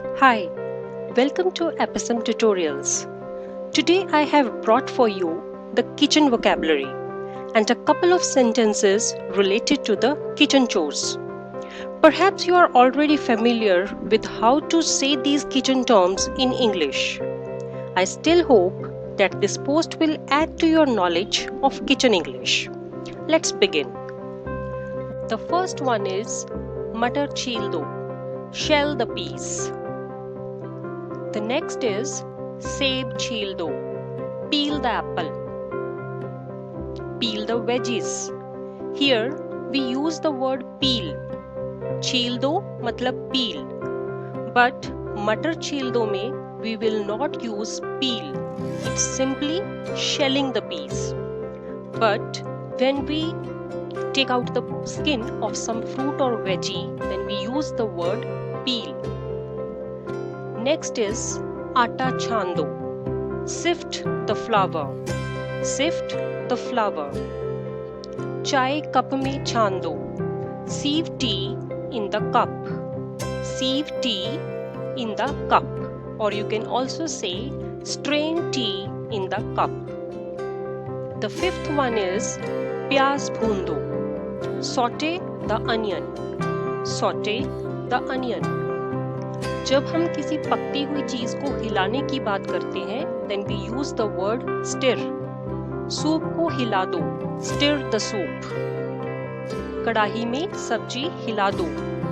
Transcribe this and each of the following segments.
Hi, welcome to Epicem Tutorials. Today I have brought for you the kitchen vocabulary and a couple of sentences related to the kitchen chores. Perhaps you are already familiar with how to say these kitchen terms in English. I still hope that this post will add to your knowledge of kitchen English. Let's begin. The first one is Matar chheel do, shell the peas. The next is Seb chheel do, peel the apple. Peel the veggies. Here we use the word peel. Chheel do matlab peel. But Matar chheel do mein we will not use peel. It's simply shelling the peas. But when we take out the skin of some fruit or veggie, then we use the word peel. Next is atta chando, sift the flour. Sift the flour. Chai cup mein chando, sieve tea in the cup. Sieve tea in the cup, or you can also say strain tea in the cup. The fifth one is pyaz bhoon do, saute the onion. Saute the onion. जब हम किसी पकती हुई चीज को हिलाने की बात करते हैं then we use the word stir. Soup को हिला दो, stir the soup. कढ़ाई में सब्जी हिला दो,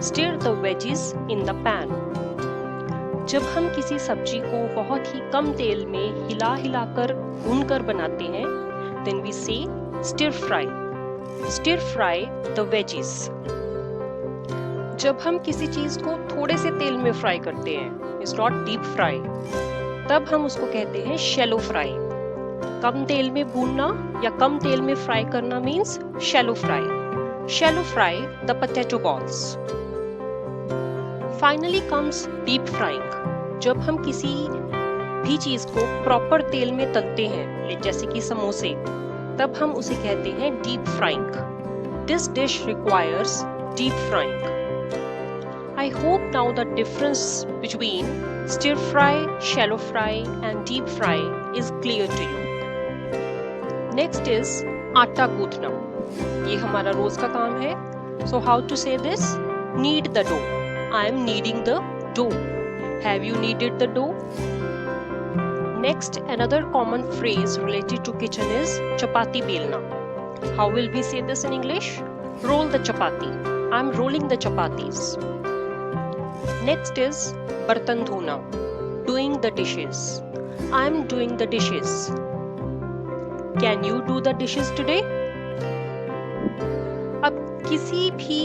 stir the veggies in the pan. जब हम किसी सब्जी को बहुत ही कम तेल में हिलाकर भूनकर बनाते हैं then we say stir fry. Stir fry the veggies. जब हम किसी चीज को थोड़े से तेल में फ्राई करते हैं, इट्स नॉट डीप फ्राई, तब हम उसको कहते हैं शैलो फ्राई. कम तेल में भूनना या कम तेल में फ्राई करना means shallow fry. Shallow fry the potato balls. Finally comes deep frying. जब हम किसी भी चीज को प्रॉपर तेल में तलते हैं, जैसे कि समोसे, तब हम उसे कहते हैं deep frying. This dish requires deep frying. I hope now the difference between stir fry, shallow fry and deep fry is clear to you. Next is आटा गूंथना. ये हमारा रोज का काम है. So how to say this? Knead the dough. I am kneading the dough. Have you kneaded the dough? Next, another common phrase related to kitchen is chapati belna. How will we say this in English? Roll the chapati. I am rolling the chapatis. Next is bartan dhona, doing the dishes. I am doing the dishes. Can you do the dishes today? अब किसी भी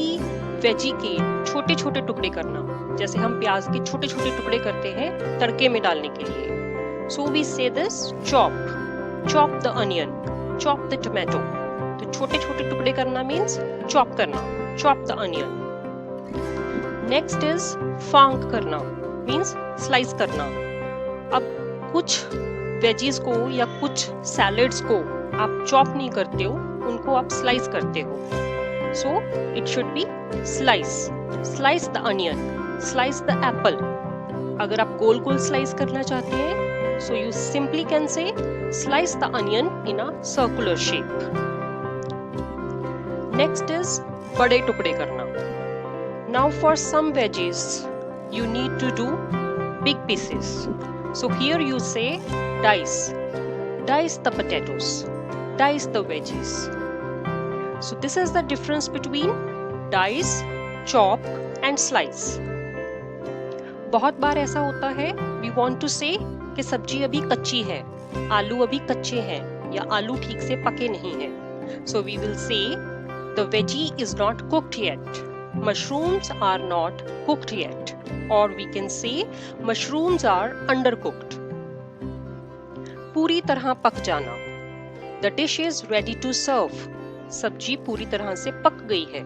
veggie के छोटे छोटे टुकड़े करना, जैसे हम प्याज के छोटे छोटे टुकड़े करते हैं तड़के में डालने के लिए. So we say this chop. Chop the onion. Chop the tomato. तो छोटे छोटे टुकड़े करना means chop करना. Chop the onion. Next is फांक करना, मीन्स स्लाइस करना. अब कुछ वेजीज को या कुछ सैलेड्स को आप चॉप नहीं करते हो, उनको आप स्लाइस करते हो. So it should be slice. Slice the onion, slice the Apple. अगर आप गोल गोल स्लाइस करना चाहते हैं, so you simply can say slice the onion in a circular shape. Next is बड़े टुकड़े करना. Now for some veggies, you need to do big pieces. So here you say dice. Dice the potatoes. Dice the veggies. So this is the difference between dice, chop and slice. बहुत बार ऐसा होता है, we want to say कि सब्जी अभी कच्ची है, आलू अभी कच्चे हैं या आलू ठीक से पके नहीं हैं. So we will say the veggie is not cooked yet. Mushrooms are not cooked yet, or we can say mushrooms are undercooked. पूरी तरह पक जाना. The dish is ready to serve. सब्जी पूरी तरह से पक गई है.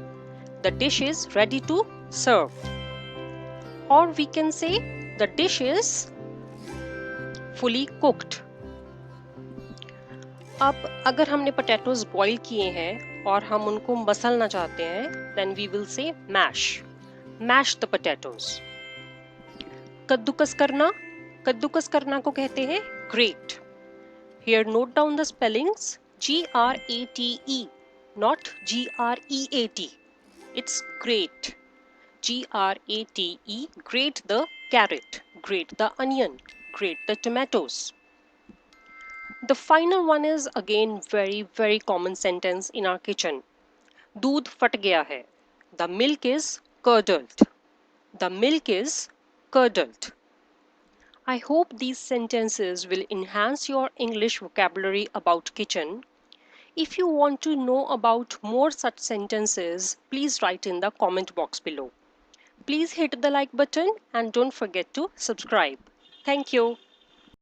The dish is ready to serve. Or we can say the dish is fully cooked. अब अगर हमने पोटैटोज बॉईल किए हैं और हम उनको मसलना चाहते हैं, then we will say mash. Mash the potatoes. कद्दूकस करना को कहते हैं grate. Here note down the spellings Grate, not Great. It's great. Grate, grate the carrot, grate the onion, grate the tomatoes. The final one is again very common sentence in our kitchen. दूध फट गया है. The milk is curdled. The milk is curdled. I hope these sentences will enhance your English vocabulary about kitchen. If you want to know about more such sentences, please write in the comment box below. Please hit the like button and don't forget to subscribe. Thank you.